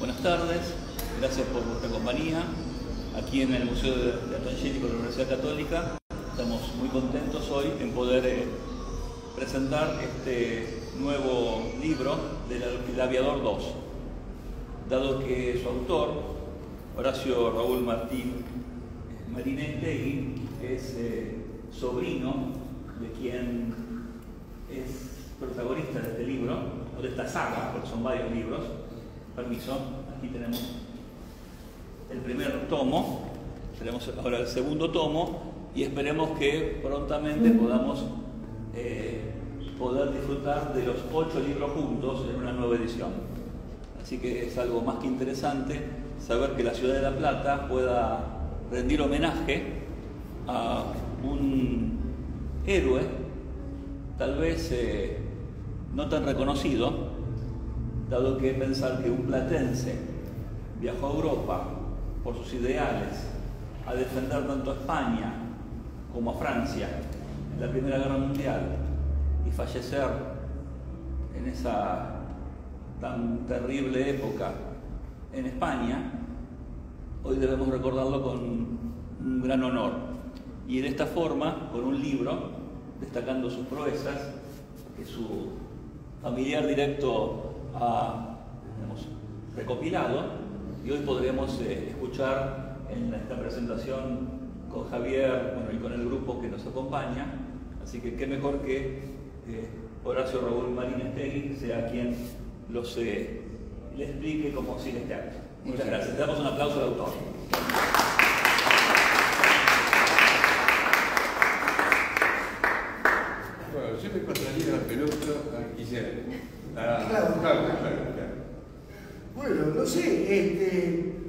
Buenas tardes, gracias por vuestra compañía. Aquí en el Museo de Teatro Angélico de la Universidad Católica estamos muy contentos hoy en poder presentar este nuevo libro del Aviador 2, dado que su autor, Horacio Raúl Martín Marinestegui, es sobrino de quien es protagonista de este libro, o de esta saga, porque son varios libros. Permiso, aquí tenemos el primer tomo, tenemos ahora el segundo tomo y esperemos que prontamente podamos poder disfrutar de los 8 libros juntos en una nueva edición. Así que es algo más que interesante saber que la ciudad de La Plata pueda rendir homenaje a un héroe, tal vez no tan reconocido, dado que pensar que un platense viajó a Europa por sus ideales a defender tanto a España como a Francia en la Primera Guerra Mundial y fallecer en esa tan terrible época en España, hoy debemos recordarlo con un gran honor. Y de esta forma, con un libro destacando sus proezas, que su familiar directo ha recopilado, y hoy podremos escuchar en esta presentación con Javier, y con el grupo que nos acompaña. Así que qué mejor que Horacio Raúl Marinestegui sea quien le explique cómo sigue este acto. Muchas gracias. Damos un aplauso al autor. Bueno, yo me encontraría la pelota a Guillermo. Claro. Bueno, no sé,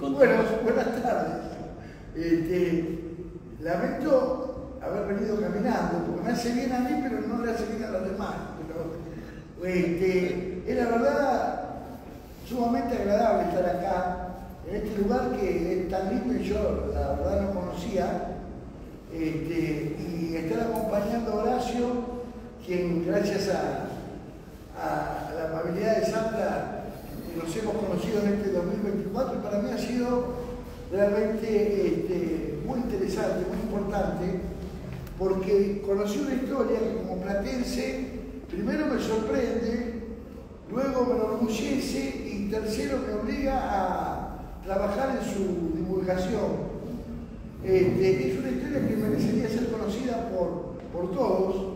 buenas tardes. Lamento haber venido caminando, porque me hace bien a mí, pero no le hace bien a los demás. Es la verdad sumamente agradable estar acá, en este lugar que es tan lindo y yo la verdad no conocía, y estar acompañando a Horacio, quien gracias a la amabilidad de Sandra nos hemos conocido en este 2024, y para mí ha sido realmente muy interesante, muy importante, porque conocí una historia que como platense primero me sorprende, luego me enorgullece y tercero me obliga a trabajar en su divulgación. Es una historia que merecería ser conocida por todos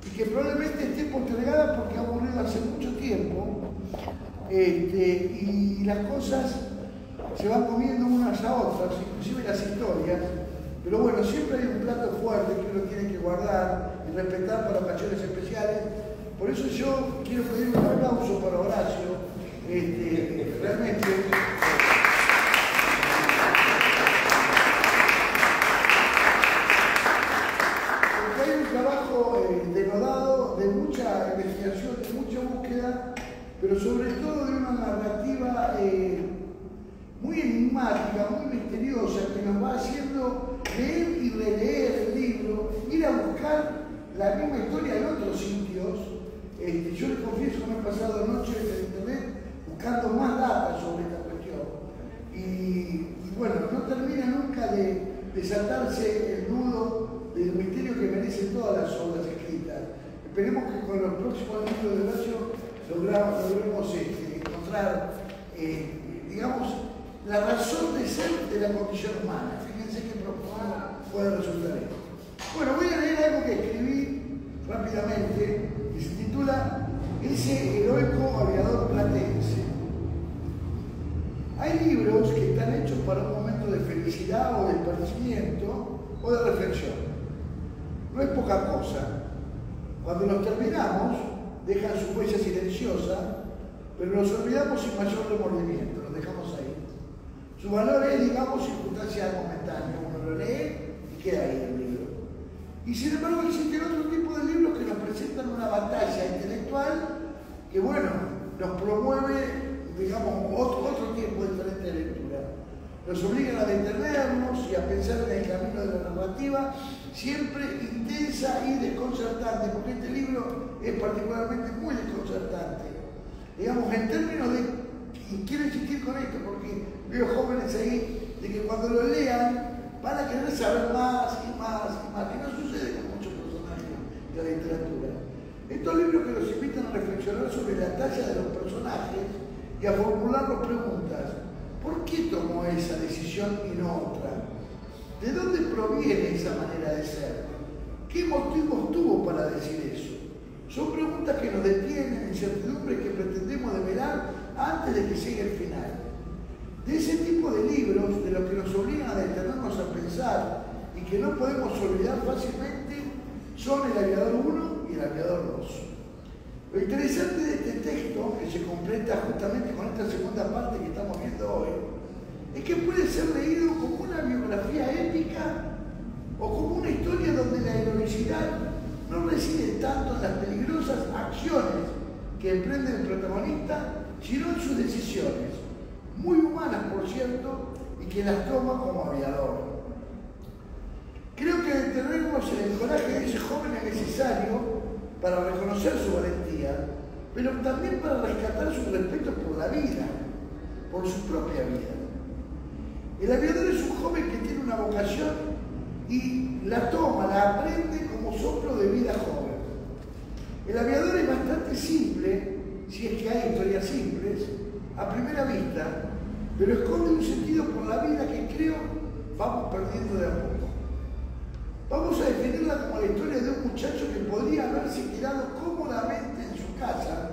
y que probablemente esté postergada porque ha ocurrido hace mucho tiempo, y las cosas se van comiendo unas a otras, inclusive las historias, pero bueno, siempre hay un plato fuerte que uno tiene que guardar y respetar para ocasiones especiales. Por eso yo quiero pedir un aplauso para Horacio, realmente. Porque hay un trabajo denodado de mucha investigación, de mucha búsqueda, pero sobre todo de una narrativa muy enigmática, muy misteriosa, que nos va haciendo leer y releer el libro, ir a buscar la misma historia en otros sitios. Yo les confieso que me he pasado noches en internet buscando más datos sobre esta cuestión. Y bueno, no termina nunca de desatarse el nudo del misterio que merecen todas las obras escritas. Esperemos que con los próximos libros de Horacio logremos encontrar, digamos, la razón de ser de la condición humana. Fíjense qué profundo puede resultar esto. Bueno, voy a leer algo que escribí rápidamente, que se titula Ese heroico aviador platense. Hay libros que están hechos para un momento de felicidad o de esparcimiento o de reflexión. No es poca cosa. Cuando los terminamos, dejan su huella silenciosa, pero los olvidamos sin mayor remordimiento, los dejamos ahí. Su valor es, digamos, circunstancial momentánea. Uno lo lee y queda ahí el libro. Y sin embargo existen otro tipo de libros que nos presentan una batalla intelectual que, bueno, nos promueve, digamos, otro tiempo diferente de lectura. Nos obligan a detenernos y a pensar en el camino de la narrativa, siempre intensa y desconcertante, porque este libro es particularmente muy desconcertante. Digamos, en términos de Y quiero insistir con esto porque veo jóvenes ahí de que cuando lo lean van a querer saber más y más y más, que no sucede con muchos personajes de la literatura. Estos libros que los invitan a reflexionar sobre la talla de los personajes y a formularnos preguntas. ¿Por qué tomó esa decisión y no otra? ¿De dónde proviene esa manera de ser? ¿Qué motivos tuvo para decir eso? Son preguntas que nos detienen, incertidumbres que pretendemos develar antes de que llegue el final. De ese tipo de libros, de los que nos obligan a detenernos a pensar y que no podemos olvidar fácilmente, son El Aviador 1 y El Aviador 2. Lo interesante de este texto, que se completa justamente con esta segunda parte que estamos viendo hoy, es que puede ser leído como una biografía épica o como una historia donde la heroicidad no reside tanto en las peligrosas acciones que emprende el protagonista, sino en sus decisiones, muy humanas por cierto, y que las toma como aviador. Creo que detenernos en el coraje de ese joven es necesario para reconocer su valentía, pero también para rescatar su respeto por la vida, por su propia vida. El aviador es un joven que tiene una vocación y la toma, la aprende como soplo de vida joven. El aviador es bastante simple, si es que hay historias simples, a primera vista, pero esconde un sentido por la vida que creo vamos perdiendo de a poco. Vamos a definirla como la historia de un muchacho que podría haberse quedado cómodamente en su casa,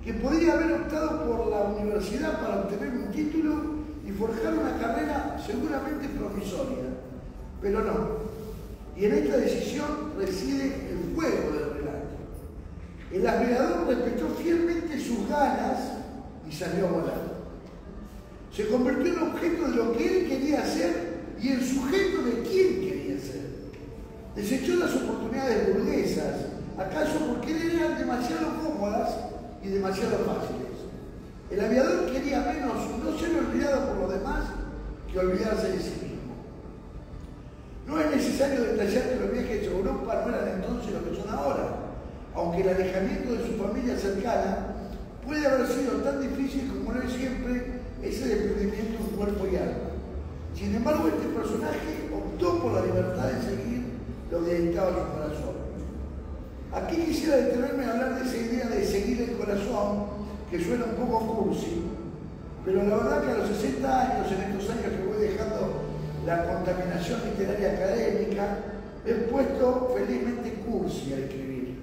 que podría haber optado por la universidad para obtener un título y forjar una carrera seguramente promisoria, pero no. Y en esta decisión reside el fuego del relato. El aviador respetó fielmente sus ganas y salió a volar. Se convirtió en objeto de lo que él quería hacer y en sujeto de quién quería ser. Desechó las oportunidades burguesas, acaso porque eran demasiado cómodas y demasiado fáciles. El aviador quería menos no ser olvidado por los demás que olvidarse de sí mismo. No es necesario detallar que los viajes a Europa no eran entonces lo que son ahora, aunque el alejamiento de su familia cercana puede haber sido tan difícil como lo es siempre ese desprendimiento de cuerpo y alma. Sin embargo, este personaje optó por la libertad de seguir lo que dictaba su corazón. Aquí quisiera detenerme a hablar de esa idea de seguir el corazón, que suena un poco cursi, pero la verdad que a los 60 años, en estos años que voy dejando la contaminación literaria académica, he puesto felizmente cursi a escribir.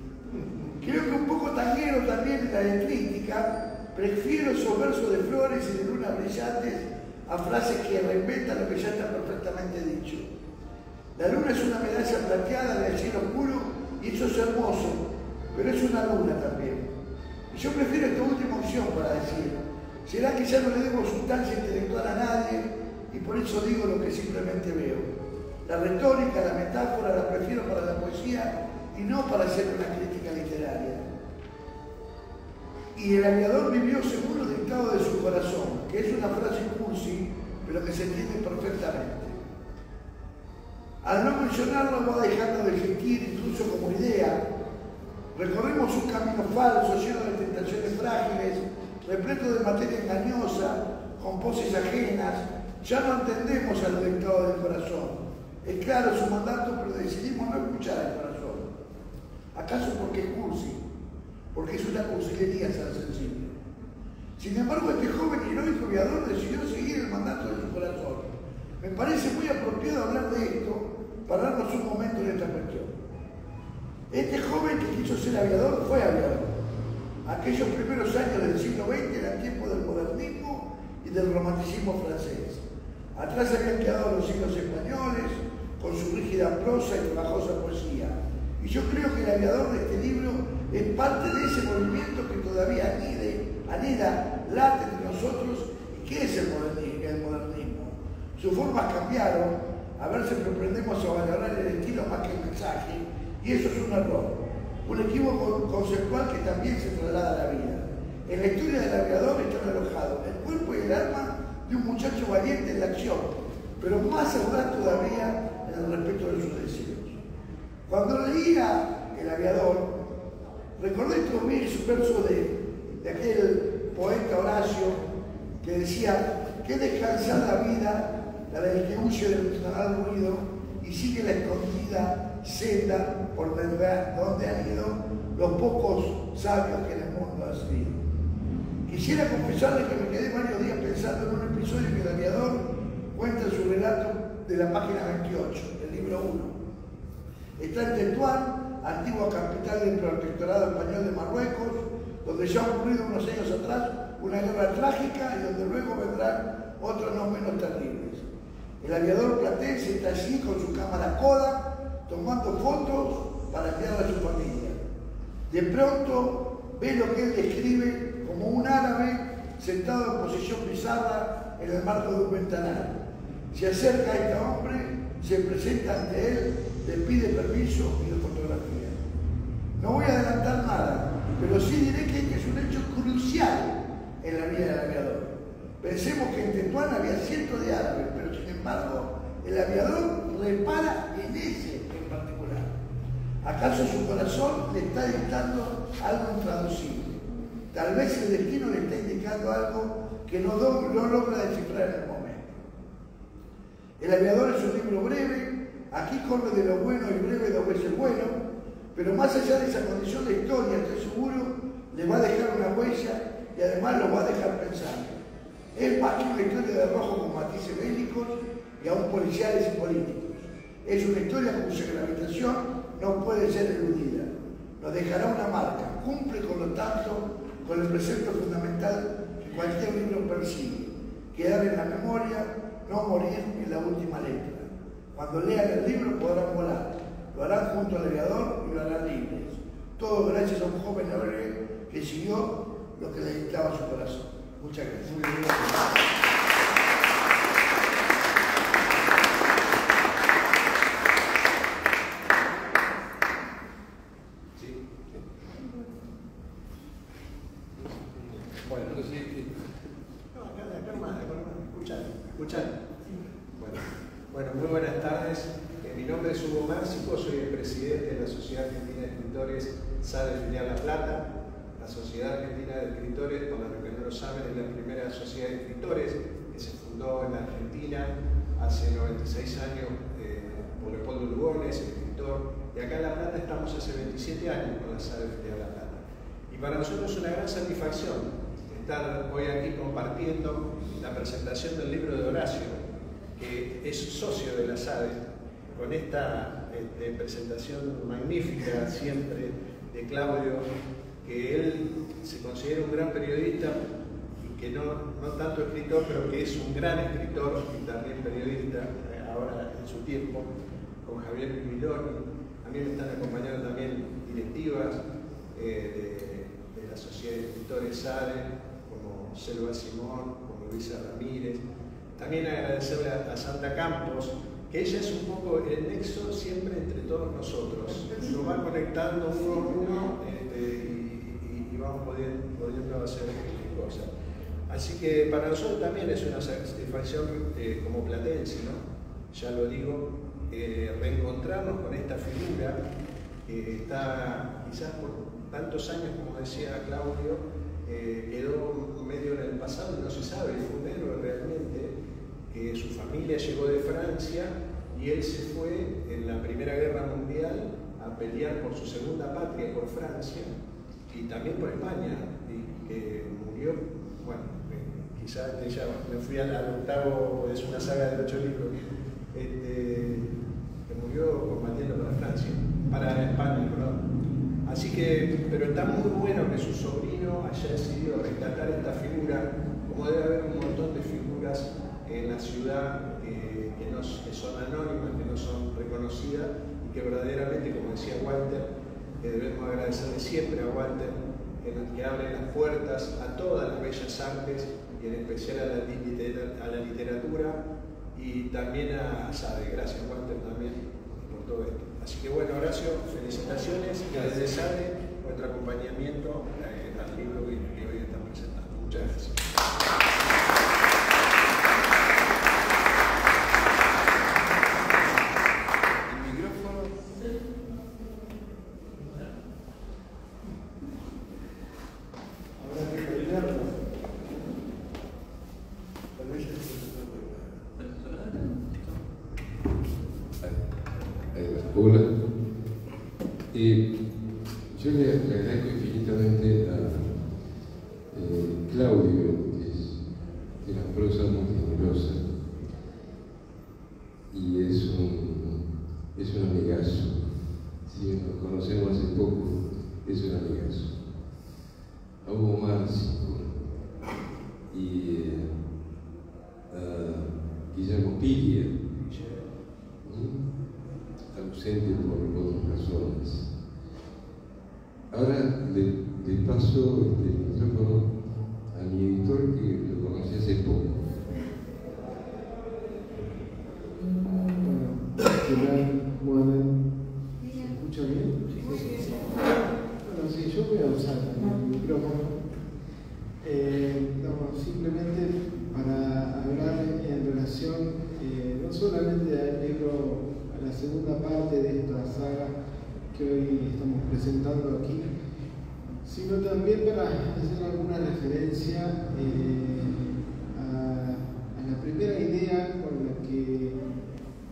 Creo que un poco tanguero también en la letrística, prefiero esos versos de flores y de lunas brillantes a frases que reinventan lo que ya está perfectamente dicho. La luna es una medalla plateada del cielo oscuro y eso es hermoso, pero es una luna también. Y yo prefiero esta última opción para decir, ¿será que ya no le debo sustancia intelectual a nadie y por eso digo lo que simplemente veo? La retórica, la metáfora la prefiero para la poesía y no para hacer una crítica literaria. Y el aviador vivió según los dictados de su corazón, que es una frase cursi, pero que se entiende perfectamente. Al no mencionarlo va dejando de existir incluso como idea. Recorremos un camino falso, lleno de tentaciones frágiles, repleto de materia engañosa, con poses ajenas. Ya no entendemos a los dictados del corazón. Es claro su mandato, pero decidimos no escuchar al corazón. ¿Acaso porque es cursi? Porque es una cursilería tan sencillo. Sin embargo, este joven heroico aviador decidió seguir el mandato de su corazón. Me parece muy apropiado hablar de esto, pararnos un momento en esta cuestión. Este joven que quiso ser aviador fue aviador. Aquellos primeros años del siglo XX eran tiempo del modernismo y del romanticismo francés. Atrás habían quedado los siglos españoles, con su rígida prosa y trabajosa poesía. Y yo creo que el aviador de este libro es parte de ese movimiento que todavía anida, late entre nosotros y que es el modernismo. Sus formas cambiaron, a ver si aprendemos a valorar el estilo más que el mensaje, y eso es un error, un equívoco conceptual que también se traslada a la vida. En la historia del aviador están alojados el cuerpo y el alma de un muchacho valiente en la acción, pero más audaz todavía en el respeto de sus deseos. Cuando leía El Aviador, recordé estos versos de aquel poeta Horacio que decía: qué descansada vida la del que huye del personal ruido y sigue la escondida senda por donde han ido los pocos sabios que en el mundo han sido. Quisiera confesarles que me quedé varios días pensando en un episodio que el aviador cuenta en su relato de la página 28, del libro 1. Está en Tetuán, antigua capital del protectorado español de Marruecos, donde ya ha ocurrido unos años atrás una guerra trágica y donde luego vendrán otros no menos terribles. El aviador platense está allí con su cámara Kodak, tomando fotos para enviarla a su familia. De pronto ve lo que él describe como un árabe sentado en posición bizarra en el marco de un ventanal. Se acerca a este hombre, se presenta ante él, le pide permiso y lo fotografía. No voy a adelantar nada, pero sí diré que este es un hecho crucial en la vida del aviador. Pensemos que en Tetuán había cientos de árabes, pero sin embargo el aviador repara en ese en particular. ¿Acaso su corazón le está dictando algo intraducible? Tal vez el destino le está indicando algo que no logra descifrar en el momento. El aviador es un libro breve, aquí corre de lo bueno y breve dos veces bueno, pero más allá de esa condición de historia, estoy seguro, le va a dejar una huella y además lo va a dejar pensando. Es más que una historia de rojo con matices bélicos y aún policiales y políticos. Es una historia cuya gravitación no puede ser eludida. Nos dejará una marca, cumple con lo tanto con el precepto fundamental que cualquier libro persigue: quedar en la memoria, no morir en la última letra. Cuando lean el libro podrán volar, lo harán junto al aviador y lo harán libres. Todo gracias a un joven hebreo que siguió lo que le dictaba su corazón. Muchas gracias. Muy bien. Bueno, entonces, Bueno, muy buenas tardes. Mi nombre es Hugo Márcico, soy el presidente de la Sociedad Argentina de Escritores SADE Filial La Plata. La Sociedad Argentina de Escritores, para los que no lo saben, es la primera sociedad de escritores que se fundó en la Argentina hace 96 años por Leopoldo Lugones, escritor. Y acá en La Plata estamos hace 27 años con la SADE Filial La Plata. Y para nosotros es una gran satisfacción estar hoy aquí compartiendo la presentación del libro de Horacio, que es socio de la SADE, con esta presentación magnífica siempre de Claudio, que él se considera un gran periodista y que no tanto escritor, pero que es un gran escritor y también periodista, ahora en su tiempo, con Javier Miloni. A mí me están acompañando también directivas de la Sociedad de Escritores SADE, como Selva Simón, como Luisa Ramírez. También agradecerle a Sandra Campos, que ella es un poco el nexo siempre entre todos nosotros. Nos va conectando uno a uno y vamos pudiendo hacer cosas. Así que para nosotros también es una satisfacción como platense, ¿no? Ya lo digo, reencontrarnos con esta figura que está quizás por tantos años, como decía Claudio, quedó medio en el pasado y no se sabe. Fue un héroe realmente, que su familia llegó de Francia y él se fue en la Primera Guerra Mundial a pelear por su segunda patria, por Francia, y también por España, y que murió, bueno, quizás ya me fui al octavo, es una saga de 8 libros, que murió combatiendo para España, perdón. Así que, pero está muy bueno que su sobrino haya decidido rescatar esta figura, como debe haber un montón de figuras en la ciudad que son anónimas, que no son reconocidas y que verdaderamente, como decía Walter, debemos agradecerle siempre a Walter que abre las puertas a todas las bellas artes y en especial a la literatura y también a SADE. Gracias, Walter, también por todo esto. Así que bueno, Horacio, felicitaciones y desde SADE nuestro acompañamiento al libro que hoy están presentando. Muchas gracias. yo le agradezco infinitamente a Claudio, que es de la prosa muy generosa, y es un amigazo. Si nos conocemos hace poco, es un amigazo. A Hugo Márcico y a Guillermo Pilia, ausente por otras razones. Ahora le paso el micrófono a mi editor, que lo conocí hace poco. Bueno, ¿se escucha bien? Bueno, sí, yo voy a usar el micrófono. Simplemente para hablar en relación no solamente al libro, a la segunda parte de esta saga que hoy estamos presentando aquí, sino también para hacer alguna referencia a la primera idea con la que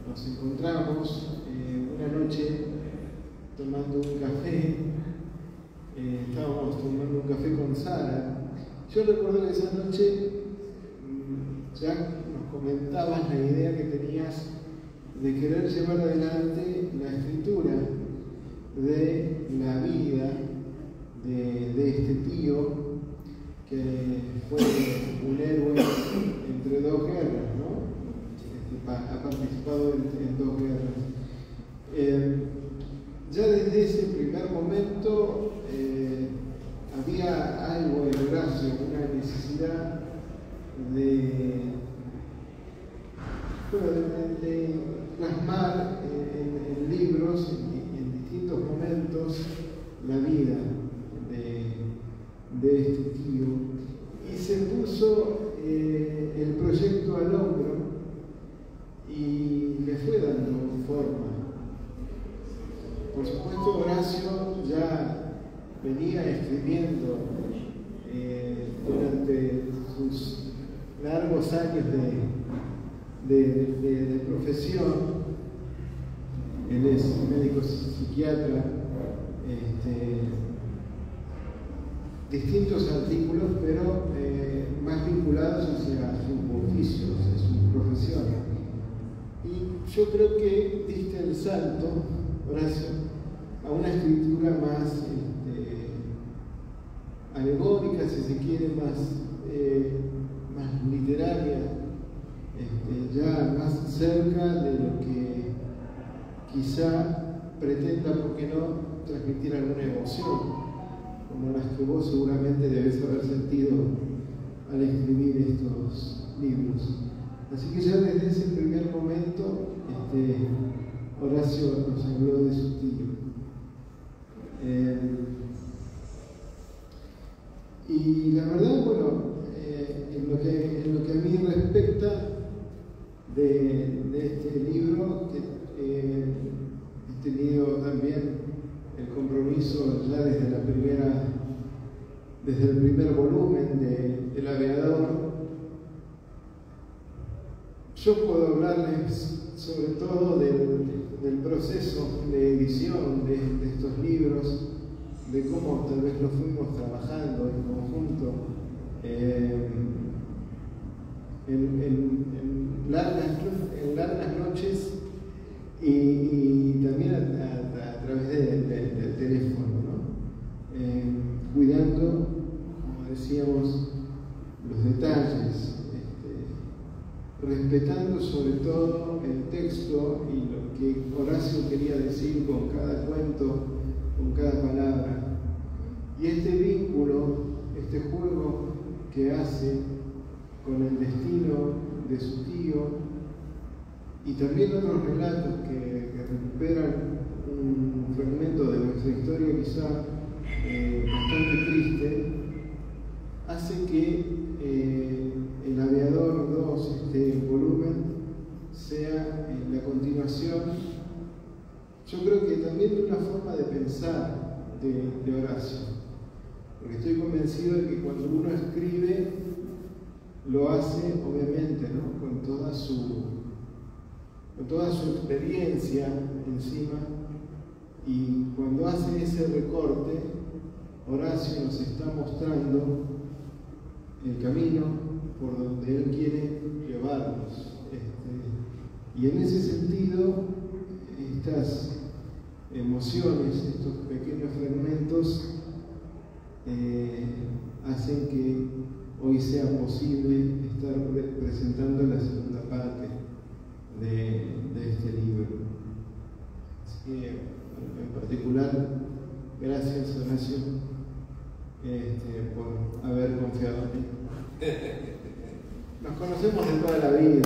nos encontramos una noche tomando un café. Estábamos tomando un café con Sara. Yo recuerdo que esa noche ya nos comentabas la idea que tenías de querer llevar adelante la escritura de la vida de este tío que fue un héroe entre dos guerras, ¿no? Ha participado en dos guerras. Ya desde ese primer momento había algo en Horacio, una necesidad de plasmar en libros, en distintos momentos, la vida de este tío. Y se puso el proyecto al hombro y le fue dando forma. Por supuesto, Horacio ya venía escribiendo durante sus largos años de profesión. Él es médico psiquiatra, distintos artículos, pero más vinculados hacia sus oficios, hacia su profesión. Y yo creo que diste el salto, Horacio, a una escritura más alegórica, si se quiere, más literaria, ya más cerca de lo que quizá pretenda, ¿por qué no?, transmitir alguna emoción, como las que vos seguramente debes haber sentido al escribir estos libros. Así que ya desde ese primer momento, Horacio nos habló de su tío. Y la verdad, bueno, en lo que a mí respecta de este libro, he tenido también el compromiso ya desde el primer volumen del Aviador. Yo puedo hablarles sobre todo del proceso de edición de estos libros, de cómo tal vez lo fuimos trabajando en conjunto en largas noches y también a través del teléfono, ¿no? Cuidando, como decíamos, los detalles, respetando sobre todo el texto y lo que Horacio quería decir con cada cuento, con cada palabra. Y este vínculo, este juego que hace con el destino de su tío, y también otros relatos que recuperan un fragmento de nuestra historia quizá bastante triste, hace que El Aviador 2, este volumen, sea la continuación, yo creo que también de una forma de pensar de Horacio, porque estoy convencido de que cuando uno escribe lo hace obviamente, ¿no?, con toda su experiencia encima, Y cuando hace ese recorte, Horacio nos está mostrando el camino por donde él quiere llevarnos. Y en ese sentido, estas emociones, estos pequeños fragmentos, hacen que hoy sea posible estar presentando la segunda parte de este libro. Así que, en particular, gracias, Horacio, por haber confiado en mí. Nos conocemos de toda la vida.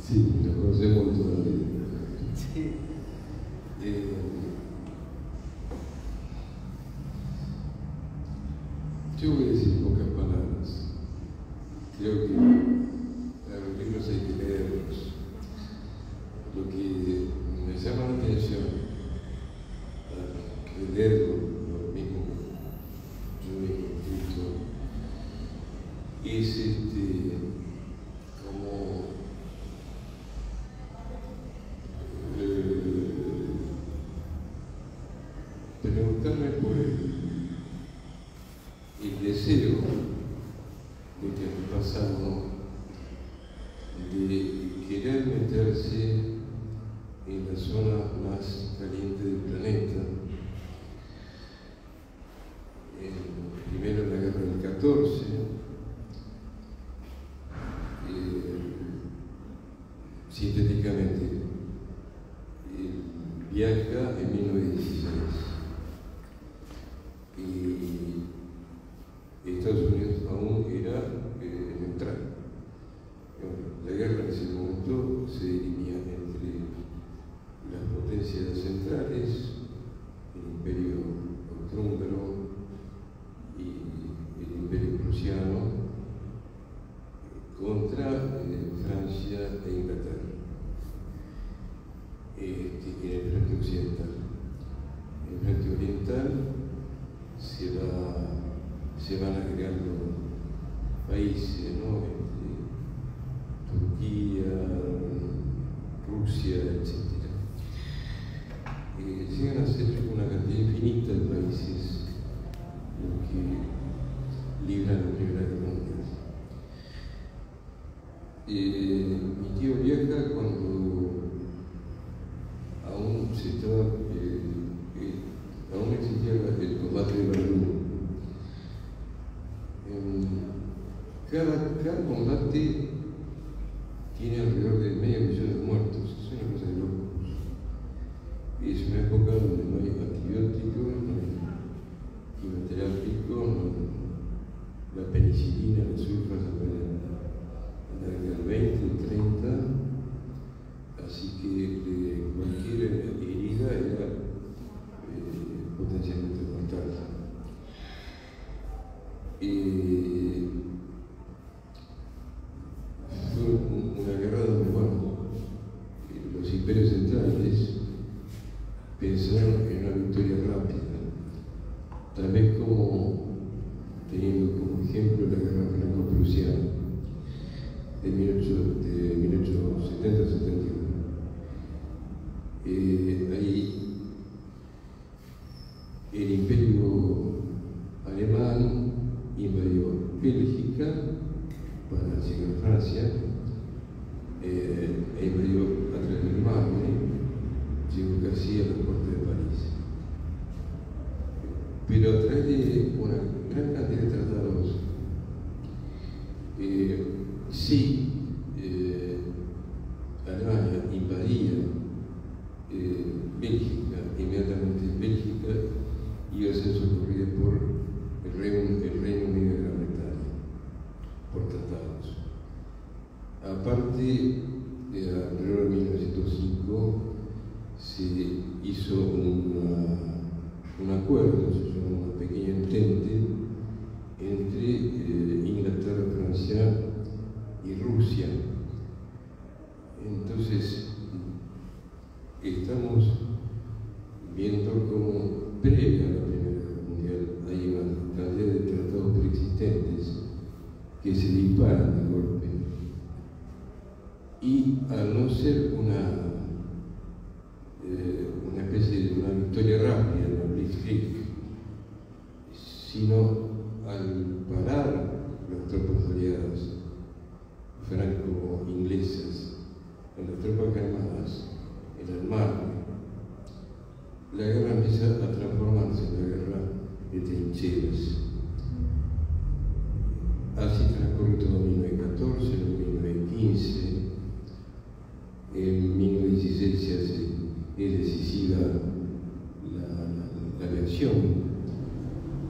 Sí, nos conocemos de toda la vida. Sí. Yo voy a decir pocas palabras. Creo que a los libros hay que leerlos. Lo que me llama la atención al leerlo, lo mismo yo mismo escrito, es como preguntarme por el deseo de que el pasado, de querer meterse en la zona más caliente del planeta, primero en la guerra del 14, sintéticamente, viaja en 1916 y Estados Unidos aún era neutral. La guerra en ese momento se dirimía entre las potencias centrales, el Imperio Austrohúngaro y el Imperio Prusiano, contra Francia e Inglaterra, en el frente occidental. En el frente oriental se van agregando países, ¿no? Turquía, Rusia, etc. Llegan a ser una cantidad infinita de países los que libran la Primera Guerra Mundial. Mi tío viaja cuando aún existía el combate de Verdún. Cada combate tiene alrededor de 500.000 de muertos. Es una cosa de locos. Es una época donde no hay antibióticos, no hay quimioterápicos, la penicilina, la sulfa, en la década del 20, del 30, así que cualquier herida era potencialmente mortal. Fue una guerra donde, los imperios centrales pensaron en una victoria rápida, tal vez como teniendo como ejemplo la guerra franco-prusiana de 1870-71. Ahí el imperio alemán invadió Bélgica para llegar a Francia, e invadió a través del Marne, llegó casi a la puerta de París. Pero a través de una gran cantidad de tratados, si Alemania invadía Bélgica, inmediatamente Bélgica iba a ser socorrida por el Reino Unido de Gran Bretaña, por tratados. Aparte, alrededor de 1905 se hizo un acuerdo, una pequeña entente entre Inglaterra, Francia y Rusia. Entonces, estamos viendo cómo previa a la Primera Guerra Mundial hay una cantidad de tratados preexistentes que se disparan de golpe. Y al no ser una especie de una victoria rápida en la Blitzkrieg, sino al parar las tropas aliadas franco-inglesas con las tropas armadas en el mar, la guerra empieza a transformarse en una guerra de trincheras. Así transcurre todo 1914, 1915, en 1916 se hace, es decisiva la aviación.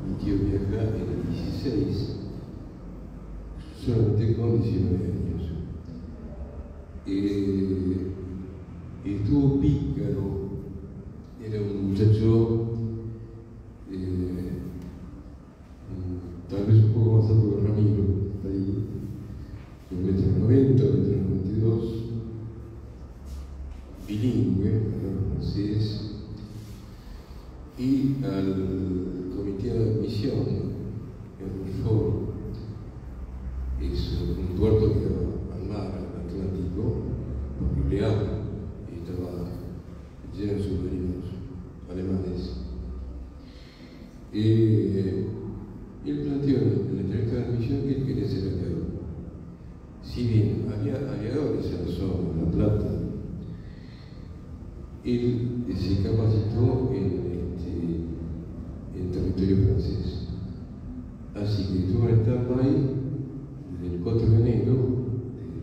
Mi tío viaja en el 16, solamente con 19 años. Estuvo Pícaro, era un muchacho tal vez un poco más alto que Ramiro, ahí, de 1,90 m, 1,92 m, bilingüe, hablaba francés, y al comité de admisión en Rochefort, es un puerto que daba al mar, al Atlántico, por Leal, y estaba lleno de submarinos alemanes. Él planteó en la entrevista de admisión que él quería ser aviador. Si bien había aviadores en la zona, en La Plata, él se capacitó en territorio francés. Así que estuvo en stand-by desde el 4 de enero del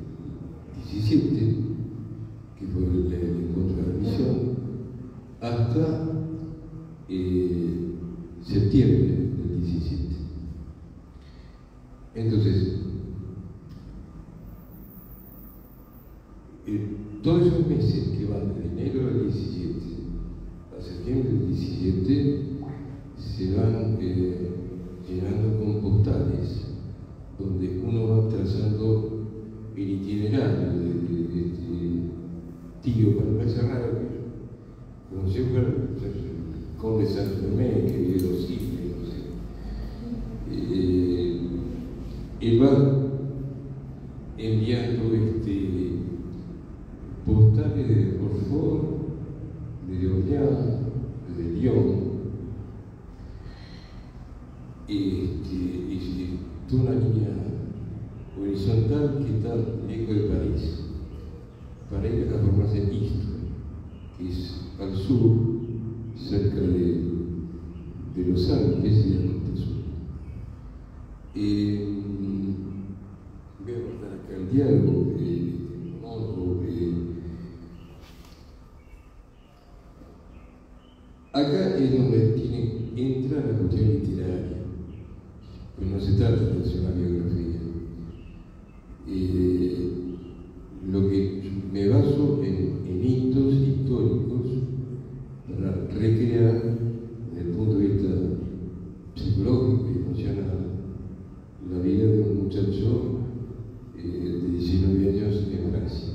17, que fue el encuentro de admisión, hasta septiembre del 17. Entonces, todos esos meses que van de enero del 17 a septiembre del 17 se van llenando con postales donde uno va trazando el itinerario de tío, para no parece raro, como si fuera el conde San Germán, que vive los siglos, no sé. Él va enviando postales de Rochefort, de Orleans, de Lyon, y toda una línea horizontal que está lejos de París, para ir a formarse en Istres, que es al sur, cerca de los Alpes y de la costa sur. Voy a guardar acá el diálogo, acá es donde entra la cuestión literaria, pues no se trata de hacer una biografía. Lo que me baso en hitos históricos para recrear, desde el punto de vista psicológico y emocional, la vida de un muchacho de 19 años en Francia.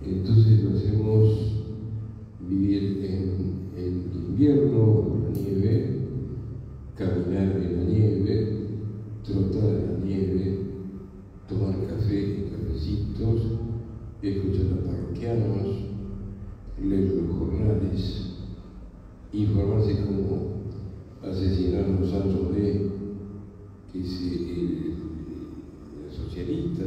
Entonces lo hacemos vivir en el invierno, en la nieve, caminar en la nieve, trotar en la nieve, tomar café en cafecitos, escuchar a parroquianos, leer los jornales, informarse cómo asesinaron a Sancho B, que es el socialista,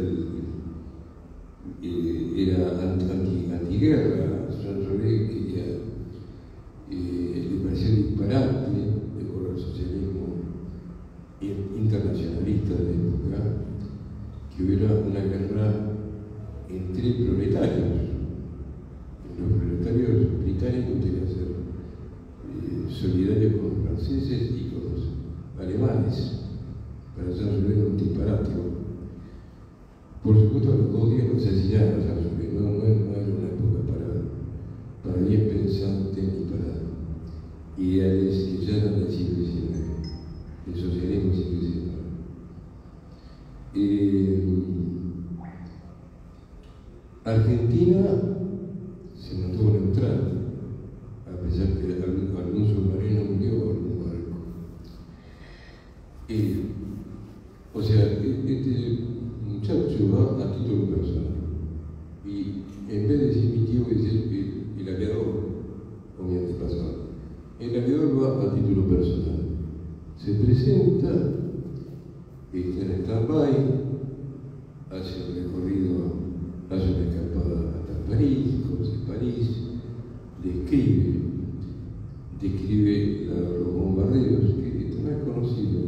era antiguerra. Sancho B quería, le parecía disparate, de acuerdo al socialismo internacionalista de la época, que hubiera una guerra entre proletarios. Los proletarios británicos tenían que ser solidarios con los franceses y con los alemanes, para Sancho B era un disparate. Por supuesto, a los 2 días lo asesinaron a Sancho B, no era una época para bien pensantes ni para ideales que ya eran del siglo XIX, el socialismo del siglo XIX. Argentina se mantuvo neutral, a pesar que algún submarino murió o algún barco. O sea, se presenta, está en stand-by, hace un recorrido, hace una escapada hasta París, conoce París, describe los bombardeos, que esto no es conocido.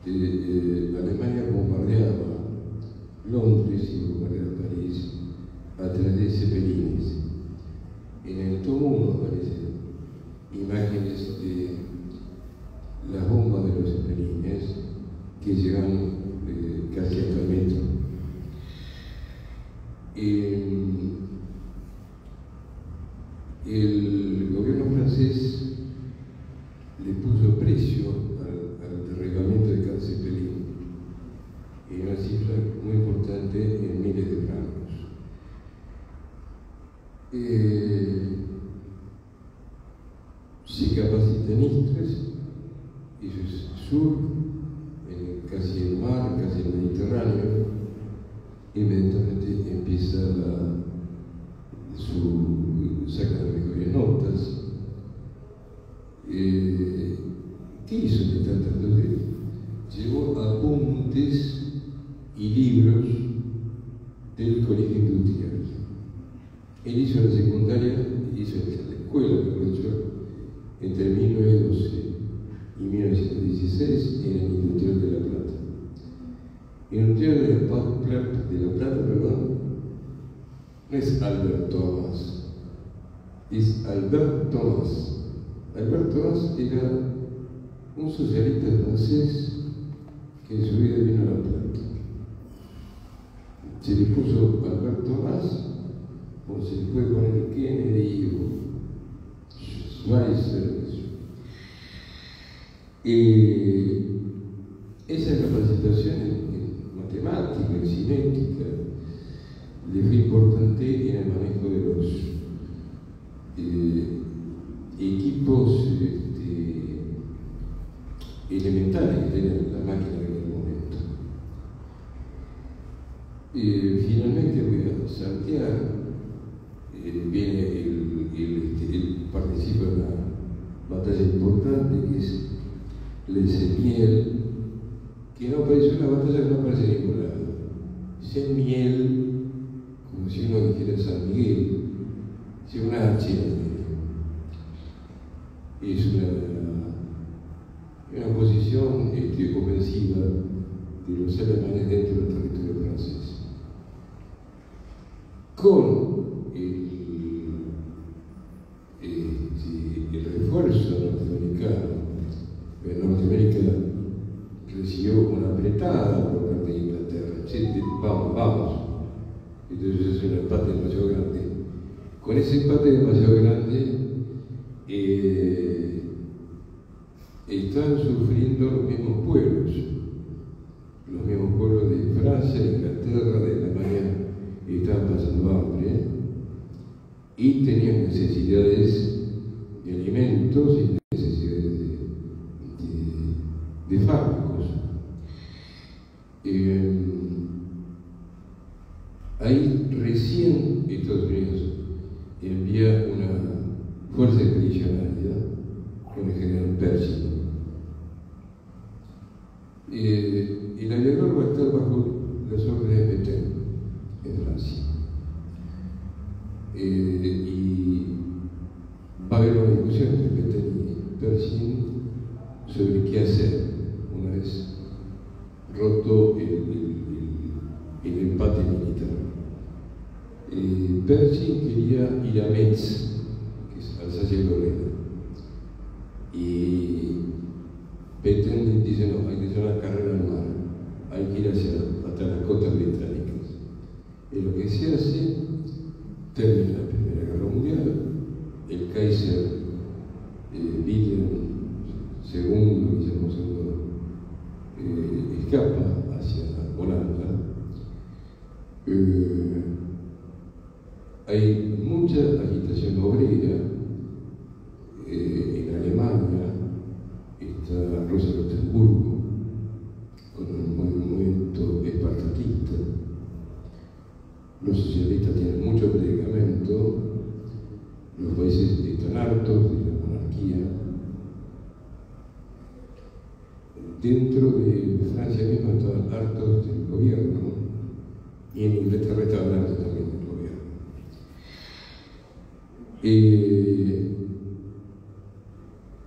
Alemania bombardeaba Londres y bombardeaba París a través de cepelines. En el tomo 1 aparecen imágenes de las bombas de los cepelines que llegan casi hasta el metro. El gobierno francés le puso precio al derribamiento de cada cepelín, y una cifra muy importante en miles de francos. Se capacita en Istres, eso es sur, casi el mar, casi el Mediterráneo. Inmediatamente empieza saca las mejores notas. ¿Qué hizo de tratando de? Llevó apuntes y libros del colegio industrial. Él hizo la secundaria, hizo la escuela de profesor entre 1912 y 1916 en el Industrial de La Plata. El Industrial de La Plata, no es Albert Thomas, es Albert Thomas. Albert Thomas era un socialista francés que en su vida vino a La Plata. Se le puso Albert Thomas, o se le puede poner Kennedy o Schweitzer. Esa capacitación en matemática, en cinética, le fue importante en el manejo de los equipos elementales que tenía la máquina en aquel momento. Finalmente voy a Santiago, viene participa en una batalla importante que es Le Semiel, que no aparece una batalla que no aparece en ningún lado. Semiel, como si uno dijera San Miguel, si una H es una posición ofensiva de los alemanes dentro del territorio francés. Con el refuerzo norteamericano, Norteamérica recibió una apretada por parte de Inglaterra. Vamos. Entonces es un empate demasiado grande. Con ese empate demasiado grande, están sufriendo los mismos pueblos de Francia, de Inglaterra, de Alemania, estaban pasando hambre y tenían necesidades de alimentos y necesidades de fármacos. Ahí recién Estados Unidos envía una fuerza expedicionaria con el general Pershing. El aviador va a estar bajo las órdenes de Pétain en Francia. Y va a haber una discusión entre Pétain y Pershing sobre qué hacer una vez roto el empate militar. Pershing quería ir a Metz, que es Alsacia y Lorena, y Pétain dice no, hay que hacer una carrera al mar, hay que ir hasta las costas británicas. Y lo que se hace, termina la Primera Guerra Mundial, el Kaiser Wilhelm II escapa hacia Holanda. Hay mucha agitación obrera en Alemania. Está Rosa Luxemburgo con un movimiento espartaquista. Los socialistas tienen mucho predicamento, los países están hartos de la monarquía. dentro de Francia misma estaban hartos del gobierno, y en Inglaterra estaban hartos también del gobierno.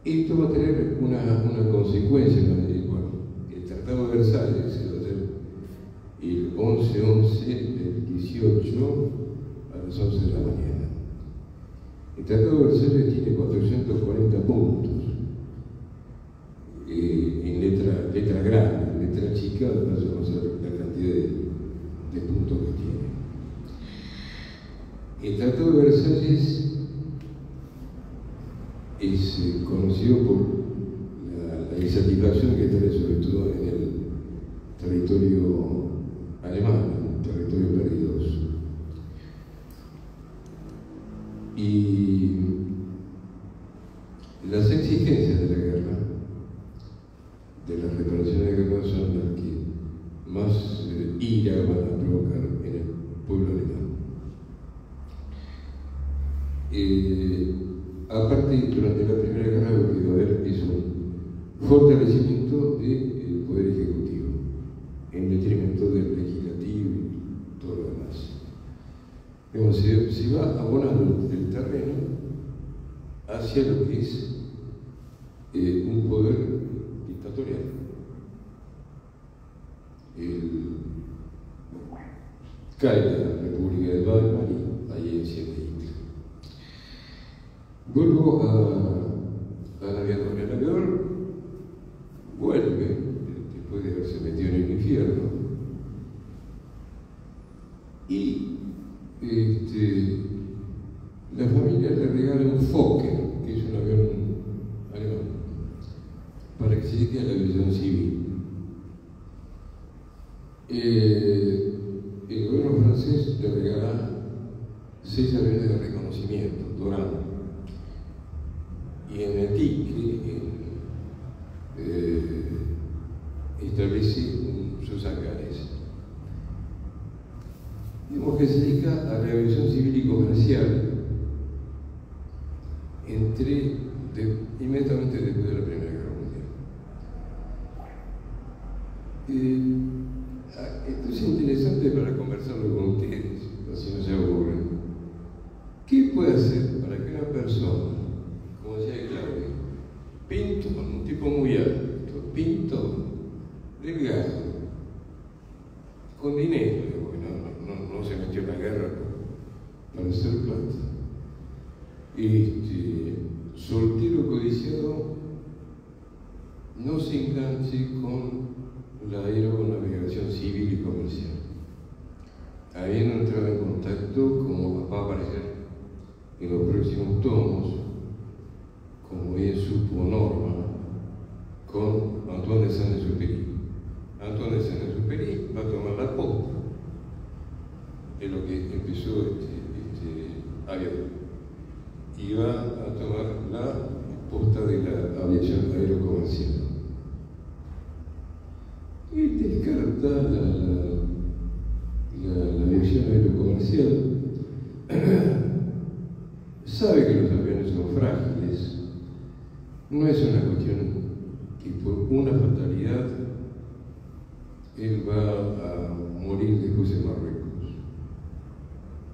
Esto va a tener una consecuencia. Bueno, el Tratado de Versalles se va a hacer el 11/11 del 18 a las 11 de la mañana. El Tratado de Versalles tiene 440 puntos. En letra grande, en letra chica, vamos a ver la cantidad de puntos que tiene. El Tratado de Versalles es conocido por la insatisfacción que trae, sobre todo en el territorio alemán, en el territorio perdidoso. Y las exigencias de la guerra, de las reparaciones de guerra, son las que más ira van a provocar en el pueblo alemán. Aparte, durante la Primera Guerra lo que va a haber es un fortalecimiento del Poder Ejecutivo, en detrimento del Legislativo y todo lo demás. Se va abonando el terreno hacia lo que es un poder dictatorial. Cae la República de Weimar y ahí enciende Hitler. Vuelvo al aviador. El aviador vuelve, después de haberse metido en el infierno, y la familia le regala un Fokker, que es un avión alemán, para que se dedique a la aviación civil. El gobierno francés le regala 6 aviones de reconocimiento, dorados. Y en el dique establece sus hangares. Digamos que se dedica a la aviación civil y comercial inmediatamente después de la Primera Guerra Mundial. Esto es interesante para conversarlo con ustedes, así no se aburren. ¿Qué puede hacer para que una persona, como decía Claudio, pinto, un tipo muy alto, pinto, delgado, con dinero, porque no se metió en la guerra para hacer plata, soltero codiciado, no se enganche con la aeronavegación civil y comercial? Habiendo entrado en contacto, como va a aparecer en los próximos tomos, como bien supo Norma, con Antoine de Saint-Exupéry. Antoine de Saint-Exupéry va a tomar la posta de lo que empezó aviador, y va a tomar la posta de la aviación aerocomercial. Y descarta la aviación aerocomercial. Sabe que los aviones son frágiles. No es una cuestión que por una fatalidad él va a morir después en Marruecos,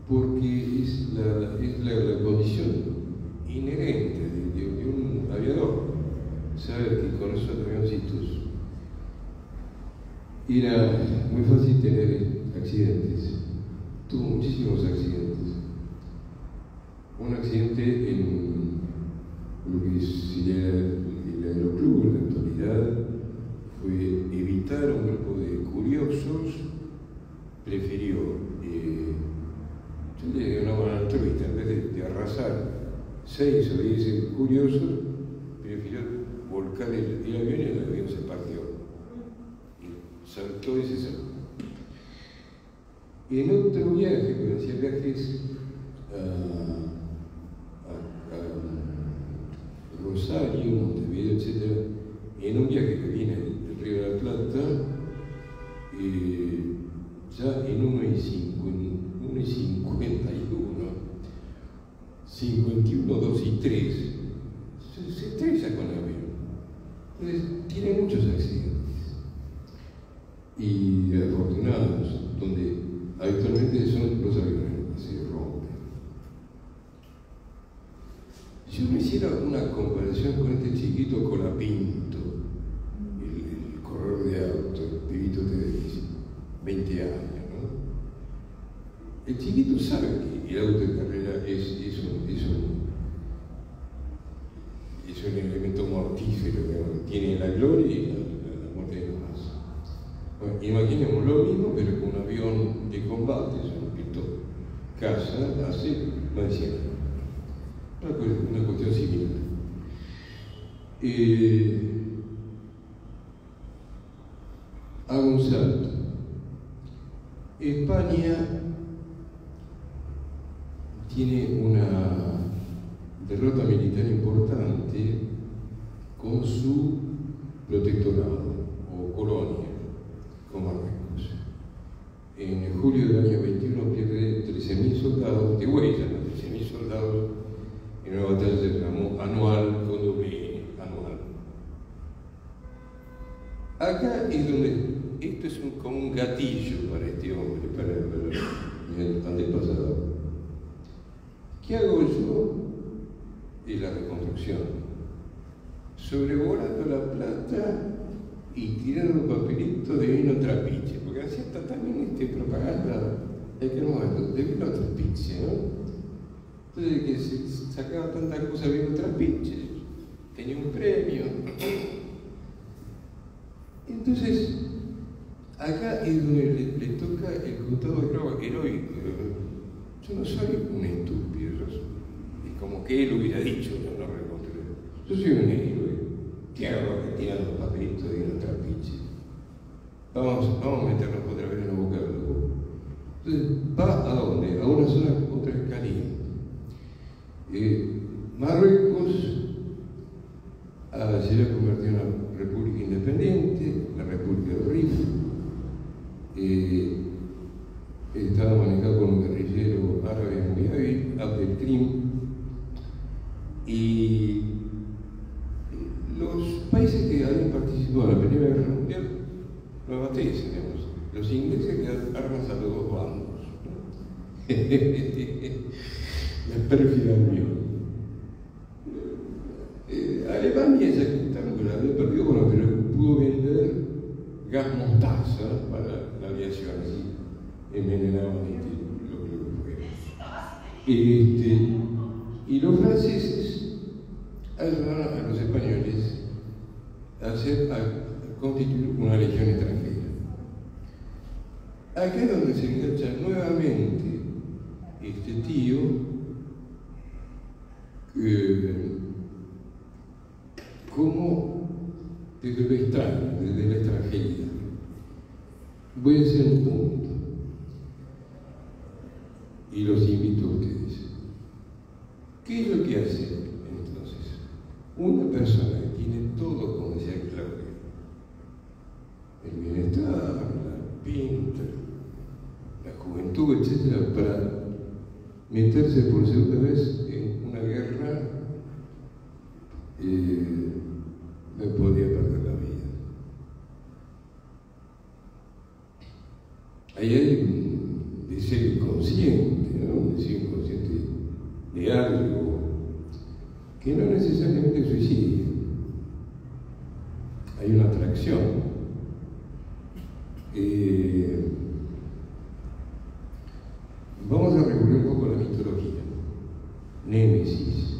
porque es la condición inherente de un aviador, saber que con esos avioncitos era muy fácil tener accidentes. Tuvo muchísimos accidentes. Un accidente en lo que sería el aeroclub en la actualidad fue evitar a un grupo de curiosos, prefirió, yo le di una buena altruista, en vez de arrasar 6 o 10 curiosos, prefirió volcar el avión y el avión se partió. Saltó y se saltó. En otro viaje, que hacía viajes a Rosario, Montevideo, etc., en un viaje que viene del Río de la Plata, ya en 51, 2 y 3, se estrella con el avión. Entonces, tiene muchos accidentes y afortunados, donde habitualmente son los aviones que se rompen. Si uno hiciera una comparación con este chiquito Colapinto, el corredor de auto, el pibito de 20 años, ¿no? El chiquito sabe que el auto de carrera es un elemento mortífero, que tiene la gloria y la muerte de los demás. Bueno, imaginemos lo mismo, pero con un avión de combate, es un piloto caza, hace más de 100 años. Una cuestión similar. Hago un salto. España tiene una derrota militar importante con su protectorado o colonia con Marruecos. En julio del año 21 pierde 13.000 soldados de huella, 13.000 soldados en una batalla que se llamó anual con doble anual. Acá es donde esto es como un gatillo para este hombre, para el antepasado. ¿Qué hago yo? Es la reconstrucción. Sobrevolando La Plata y tirando un papelito de vino trapiche, porque hacía también propaganda de vino trapiche, ¿no? Entonces, que se sacaba tanta cosa de vino trapiche, tenía un premio. Entonces, acá es donde le toca el costado heroico. Yo no soy un estúpido, es como que él hubiera dicho, yo no reconstruyo. Yo soy un héroe. ¿Qué hago tirando papelitos de vino trapiche? Vamos a meternos otra vez en la boca del lobo. Entonces, ¿va a dónde? A una zona otra vez caliente. Marruecos se ha convertido en una república independiente, la República del Rif. Estaba manejado por un guerrillero árabe muy hábil, Abdelkrim, y los países que habían participado en la Primera Guerra Mundial lo abastecen, digamos. Los ingleses que armas a los dos bandos, ¿no? La pérfida unión. Alemania ya que también la había perdido, bueno, pero pudo vender gas mostaza para la aviación, así envenenaban lo que fuera. Y los franceses ayudaron a los españoles a constituir una legión extranjera. Acá es donde se engancha nuevamente este tío como desde lo extraño, desde la extranjería. Voy a hacer un punto y los invito a ustedes. ¿Qué es lo que hace entonces? Una persona que tiene todo, como decía Claudio, el bienestar, la pinta, la juventud, etc., para meterse por segunda vez en una guerra, me podría perder la vida. Ahí hay un deseo inconsciente, ¿no? Un deseo inconsciente de algo que no necesariamente es suicidio. Hay una atracción. Vamos a recurrir un poco a la mitología. Némesis.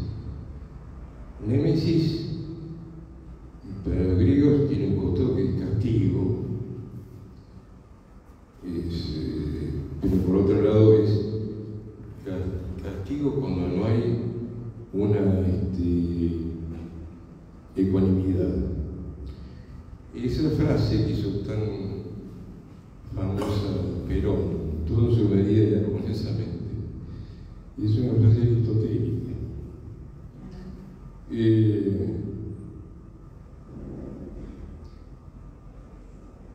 Némesis, para los griegos, tiene un costado que es castigo. Pero por otro lado es castigo cuando no hay una ecuanimidad. Esa frase que hizo tan famosa Perón, todo en su medida y armoniosamente, es una frase aristotélica.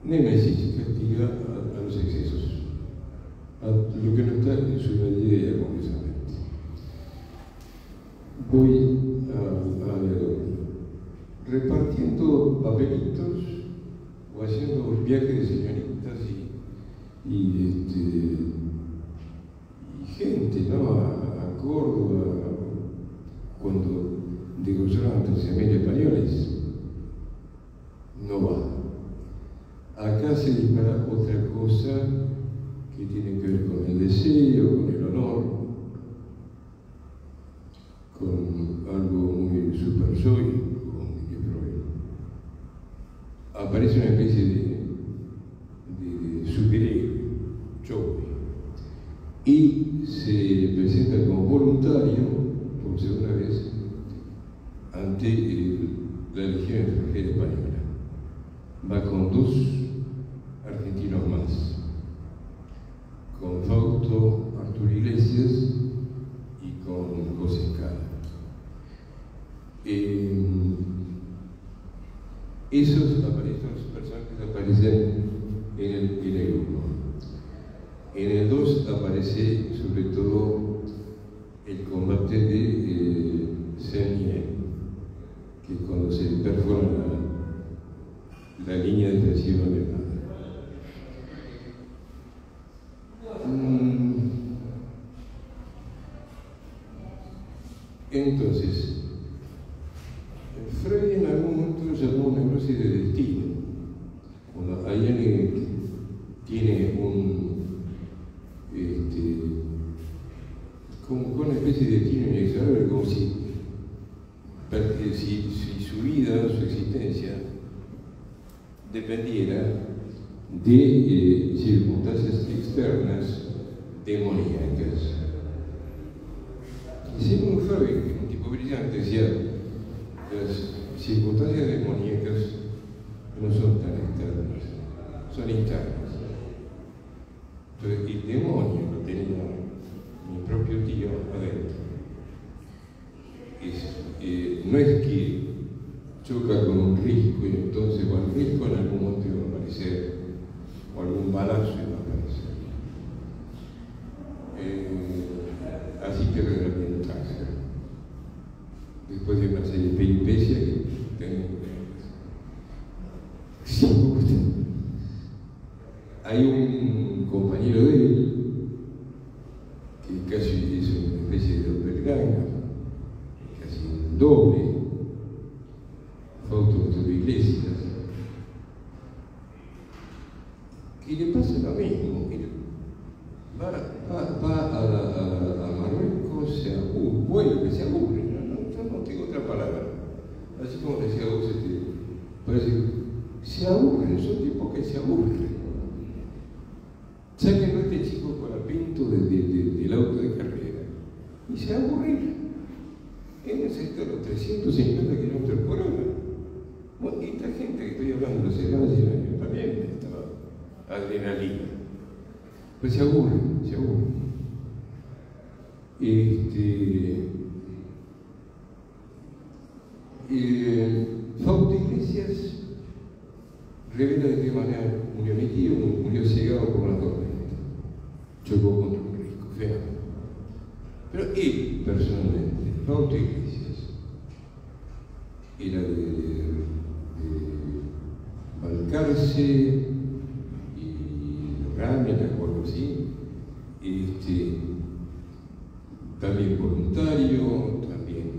Némesis castiga a los excesos, a lo que no está en su medida y armoniosamente. Voy a dialogar. repartiendo papelitos o haciendo viajes de señoritas y gente, ¿no? A Córdoba, cuando degollaron a 13.000 españoles. No va. Acá se dispara otra cosa que tiene que ver con el deseo, con el honor, con algo muy supersónico, como diría Freud. Aparece una especie de superhéroe, Joe, y se presenta como voluntario por segunda vez ante la Legión Extranjera Española. Va con 2 argentinos más, con Fausto Arturo Iglesias y con José Escala. Esos personajes aparecen en el 1. En el 2 aparece sobre todo el combate de Saint-Denis, que es cuando se perfora la línea defensiva alemana. Entonces, Freud en algún momento lo llamó neurosis de destino. Cuando hay alguien que tiene como una especie de destino inexorable, como si su vida, su existencia, dependiera de circunstancias externas demoníacas. Y según Freud, un tipo brillante, decía, las circunstancias demoníacas no son tan externas, son internas. Entonces, el demonio lo tenía mi propio tío adentro. No es que choca con un risco y entonces el risco en algún momento va a aparecer, o algún balazo va a aparecer. Así que realmente después de una serie de peripecias que hay un compañero de él que casi es una especie de doppelganger, casi un doble, Fausto Arturo Iglesias, y le pasa lo mismo. Va a Marruecos, se aburre, no tengo otra palabra. Así como decía vos, parece que se aburren, son tipos que se aburren. Sáquenlo a este chico con el pinto del auto de carrera y se aburren. Él necesita los 350 kilómetros por hora. Bueno, y esta gente que estoy hablando hace más de 100 años también necesitaba adrenalina. Pues se aburren. Fausto Iglesias revela de qué manera murió mi tío, murió cegado por una tormenta. Chocó contra un risco, feamente. Pero él, personalmente, Fausto Iglesias, era de Balcarce y Ramírez o algo así. También voluntario, también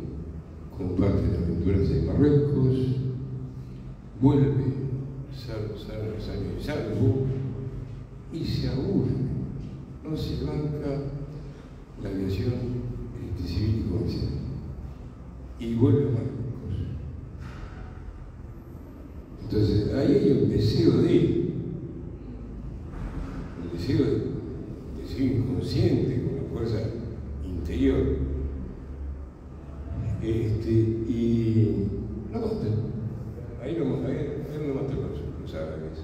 comparte las aventuras en Marruecos, vuelve salvo y se aburre, no se banca la aviación civil y comercial y vuelve a Marruecos. Entonces ahí hay un deseo de él, un deseo inconsciente, con la fuerza interior, y lo matan. Ahí lo matan los árabes.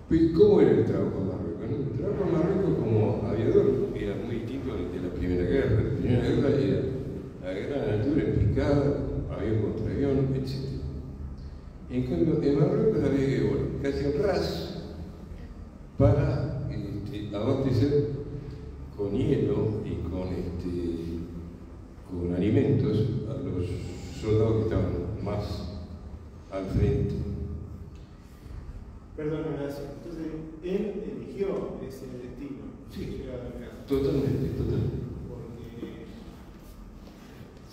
Pues, ¿cómo era el trabajo en Marruecos? El trabajo en Marruecos como aviador era muy distinto al de la Primera Guerra. La Primera Guerra era la guerra de altura en picada, avión contra avión, etc. En cambio, en Marruecos había que volar casi en ras para abastecer con hielo y con alimentos a los soldados que estaban más al frente. Perdón, Horacio. Entonces, él eligió ese destino. Sí, llegar acá. totalmente, totalmente. Porque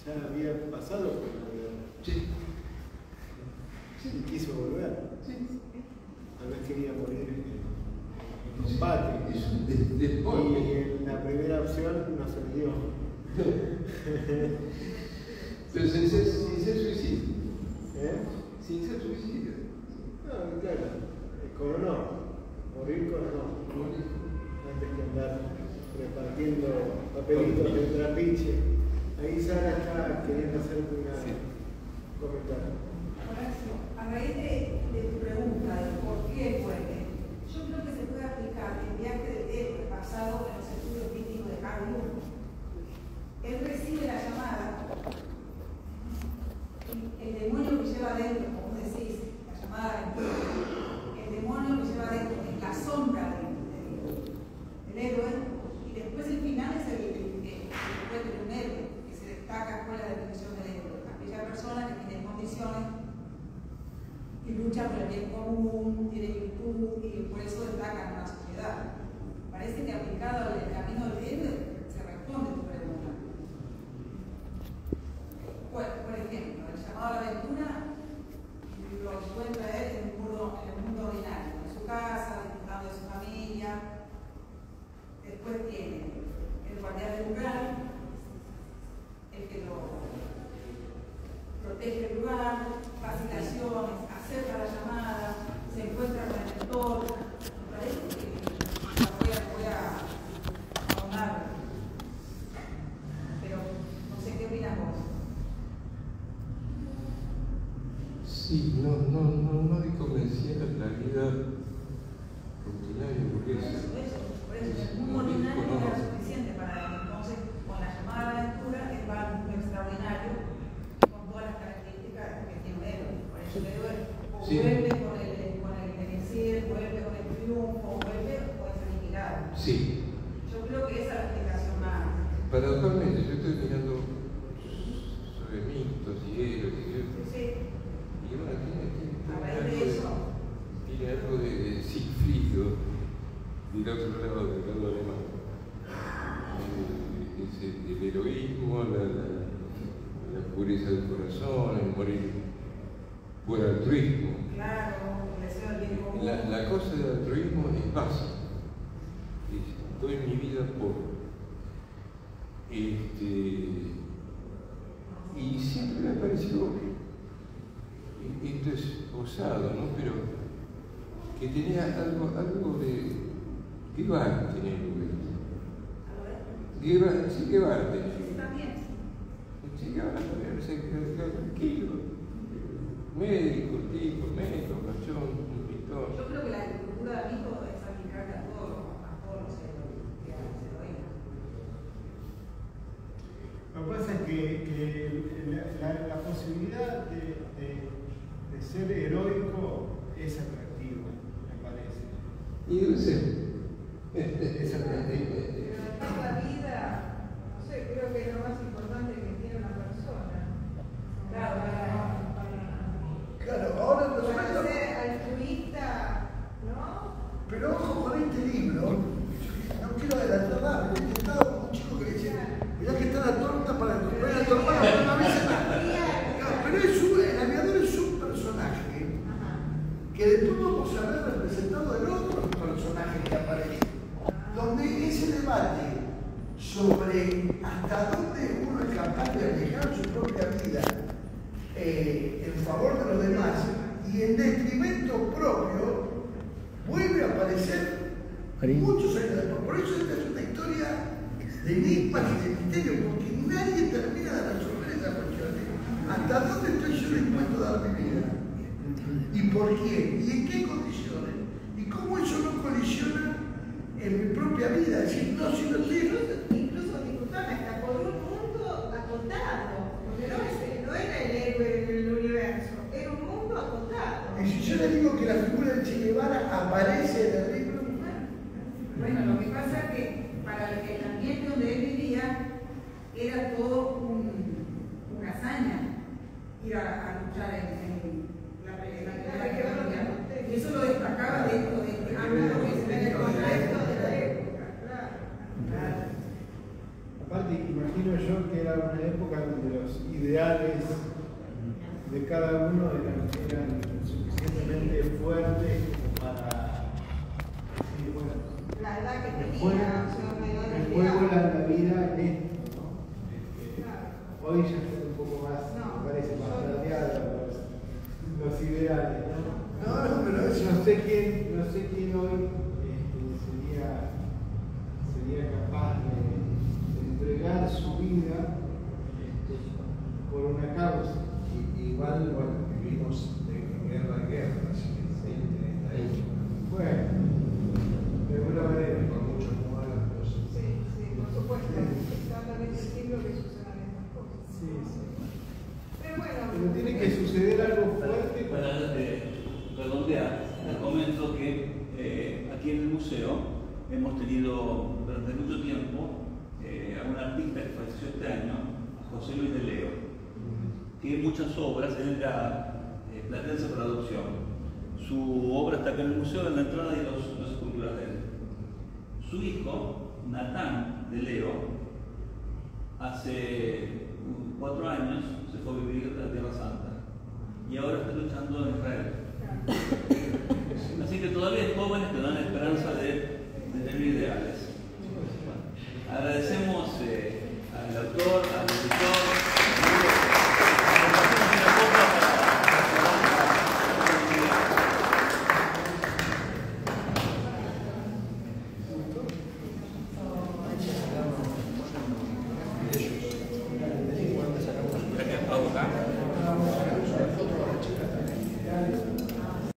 ya había pasado por la guerra. Sí. Y quiso volver. Sí. Tal vez quería morir en combate. Es un deporte. Y en la primera opción no se le dio. Pero sin ser suicidio. ¿Eh? Sin ser suicidio. No, claro. Coronó. Morir coronó. Antes que andar repartiendo papelitos de trapiche. Ahí Sara está queriendo hacer un comentario. Horacio, a raíz de tu pregunta de por qué vuelve, yo creo que se puede aplicar el viaje de él basado en los estudios místicos de Carl Jung. Él recibe la llamada y el demonio que lleva adentro, como vos decís, la llamada el demonio que lleva adentro es la sombra del héroe, y después el final es el que encuentra un héroe que se destaca con la definición del héroe, aquella persona que tiene condiciones y lucha por el bien común, tiene virtud y por eso destaca en una sociedad. Parece que aplicado al camino del héroe se responde tu pregunta. Bueno, por ejemplo, el llamado a la aventura lo encuentra él en el mundo ordinario, en su casa, disfrutando de su familia. Después tiene el guardián del lugar, el que lo protege el lugar, vacilaciones, acepta la llamada, se encuentra con el mentor. Me parece que voy a ahondar, pero no sé qué opinas vos. Sí, no me convencía la vida rutinaria, porque Por eso, el mundo ordinario no era suficiente para él. Entonces, con la llamada a la aventura, él va al mundo extraordinario con todas las características que tiene un héroe. Por eso el héroe o vuelve con el vencer, vuelve con el triunfo, vuelve o es aniquilado. sí. Yo creo que esa es la explicación más. Paradójicamente, yo estoy mirando sobre mitos y héroes Sí. y bueno, A raíz de eso. tiene algo de Siegfried, del otro lado alemán. El heroísmo, la pureza del corazón, el morir por altruismo. Claro, el deseo del bien común. La cosa del altruismo es básica. Doy mi vida por. Y siempre me pareció, esto es osado, ¿no? Pero que tenía algo de Guevara, tenía Guevara, sí, Guevara tenía. Sí, también. Sí, Guevara también, tranquilo. Médico, tipo, médico, cachón, un pintor. Yo creo que la agricultura del mito es aplicable a todos los heroínas. Lo que pasa es que la posibilidad de ser heroico es atractiva, me parece. Y debe ser. Es atractivo. Pero además la vida, no sé, creo que es lo más importante que tiene una persona. Claro, Claro, ahora los para ser altruista, ¿no? Pero ojo con este libro, no quiero adelantar nada, porque he estado con un chico que le dice, mirá que está la torta para comprar a tu hermano, pero no avisa nada. Claro, pero el aviador es un personaje que después vamos a ver representado en otros personajes que aparecen, donde ese debate sobre hasta dónde uno es capaz de arriesgar su propia vida en favor de los demás y en detrimento propio, vuelve a aparecer muchos años después. Por eso esta es una historia de enigmas y de misterio, porque nadie termina de resolver esa cuestión. ¿Hasta dónde estoy yo dispuesto a dar mi vida? ¿Y por quién? ¿Y en qué condiciones? ¿Y cómo eso no colisiona en mi propia vida? Es decir, no, si no estoy... Incluso, disculpame, hasta por un mundo acotado, porque no era el héroe del universo, era un mundo acotado. Y si yo le digo que la figura de Che Guevara aparece en el libro... Bueno, lo que pasa es que para el ambiente donde él vivía era todo una hazaña ir a luchar en la los ideales de cada uno eran suficientemente fuertes como para decir, bueno, La edad que el tenía, o sea, una edad de juego realidad. la vida en esto, ¿no? Claro. Hoy ya está un poco más, No, me parece más yo- planeado los ideales, ¿no? No, pero eso No sé quién hoy sería capaz de entregar su vida por una causa. Igual, bueno, vivimos de guerra en guerra, así que está ahí. Bueno, de alguna manera. Por muchos muertos. Sí, por supuesto. Está también el siglo que sucedan estas cosas. Sí. Pero bueno. Pero tiene que suceder algo fuerte. Para redondear, les comento que aquí en el museo hemos tenido durante mucho tiempo a un artista que falleció este año, José Luis de Leo. Tiene muchas obras, él era platense por adopción. Su obra está acá en el museo, en la entrada de las esculturas de él. Su hijo, Natán de Leo, hace 4 años se fue a vivir a la Tierra Santa y ahora está luchando en Israel. Así que todavía hay jóvenes que dan la esperanza de